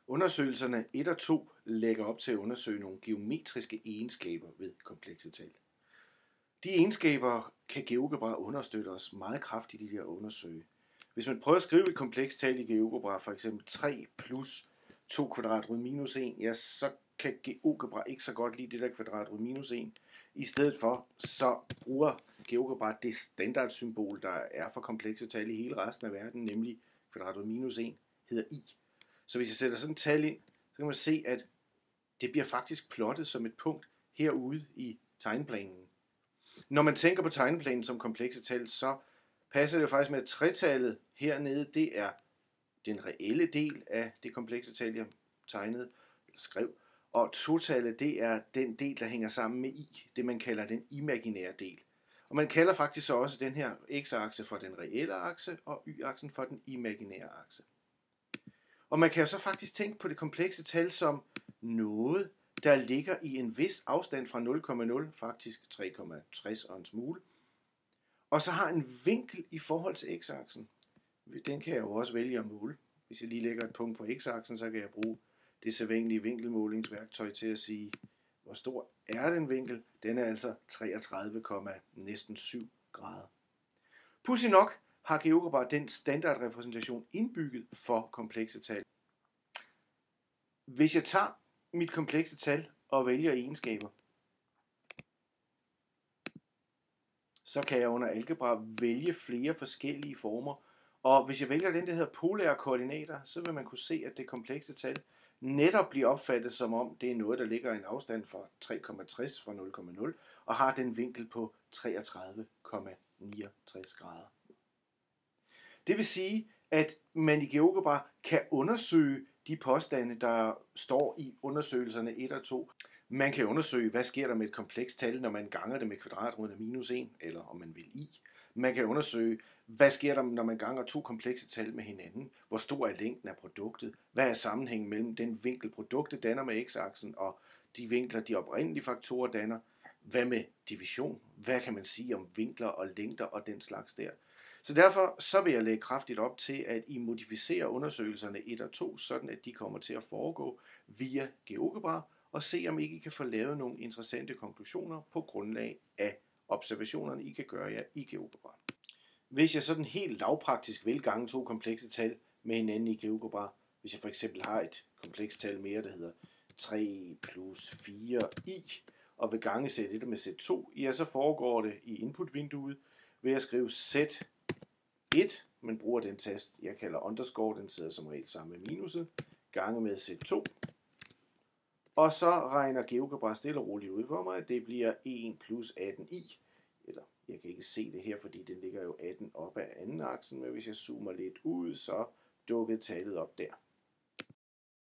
Undersøgelserne 1 og 2 lægger op til at undersøge nogle geometriske egenskaber ved komplekse tal. De egenskaber kan GeoGebra understøtte os meget kraftigt i det at undersøge. Hvis man prøver at skrive et komplekst tal i GeoGebra, for eksempel 3 plus 2 kvadratrod minus 1, ja, så kan GeoGebra ikke så godt lide det der kvadratrod minus 1. I stedet for, så bruger GeoGebra det standardsymbol, der er for komplekse tal i hele resten af verden, nemlig kvadratrod minus 1, hedder i. Så hvis jeg sætter sådan et tal ind, så kan man se, at det bliver faktisk plottet som et punkt herude i tegneplanen. Når man tænker på tegneplanen som komplekse tal, så passer det jo faktisk med, at tretallet hernede, det er den reelle del af det komplekse tal, jeg tegnede eller skrev. Og totallet, det er den del, der hænger sammen med i, det man kalder den imaginære del. Og man kalder faktisk så også den her x-akse for den reelle akse, og y-aksen for den imaginære akse. Og man kan jo så faktisk tænke på det komplekse tal som noget, der ligger i en vis afstand fra 0,0, faktisk 3,60 og en smule, og så har en vinkel i forhold til x-aksen. Den kan jeg jo også vælge at måle. Hvis jeg lige lægger et punkt på x-aksen, så kan jeg bruge det sædvanlige vinkelmålingsværktøj til at sige, hvor stor er den vinkel. Den er altså 33,7 grader. Pudsigt nok har GeoGebra den standardrepræsentation indbygget for komplekse tal. Hvis jeg tager mit komplekse tal og vælger egenskaber, så kan jeg under algebra vælge flere forskellige former. Og hvis jeg vælger den, der hedder polære koordinater, så vil man kunne se, at det komplekse tal netop bliver opfattet som om, det er noget, der ligger i en afstand fra 3,60 fra 0,0 og har den vinkel på 33,69 grader. Det vil sige, at man i GeoGebra kan undersøge de påstande, der står i undersøgelserne 1 og 2. Man kan undersøge, hvad sker der med et komplekst tal, når man ganger det med kvadratroden af minus 1, eller om man vil i. Man kan undersøge, hvad sker der, når man ganger to komplekse tal med hinanden. Hvor stor er længden af produktet? Hvad er sammenhængen mellem den vinkel, produktet danner med x-aksen, og de vinkler, de oprindelige faktorer danner? Hvad med division? Hvad kan man sige om vinkler og længder og den slags der? Så derfor så vil jeg lægge kraftigt op til, at I modificerer undersøgelserne 1 og 2, sådan at de kommer til at foregå via GeoGebra, og se om I kan få lavet nogle interessante konklusioner på grundlag af observationerne, I kan gøre jer i GeoGebra. Hvis jeg sådan helt lavpraktisk vil gange to komplekse tal med hinanden i GeoGebra, hvis jeg for eksempel har et komplekst tal mere, der hedder 3 plus 4i, og vil gange Z1 med Z2, ja, så foregår det i inputvinduet ved at skrive Z1, man bruger den tast, jeg kalder underscore, den sidder som regel sammen med minuset, gange med Z2, og så regner GeoGebra stille og roligt ud for mig, at det bliver 1 plus 18i, eller jeg kan ikke se det her, fordi den ligger jo 18 op ad anden aksen, men hvis jeg zoomer lidt ud, så dukker tallet op der.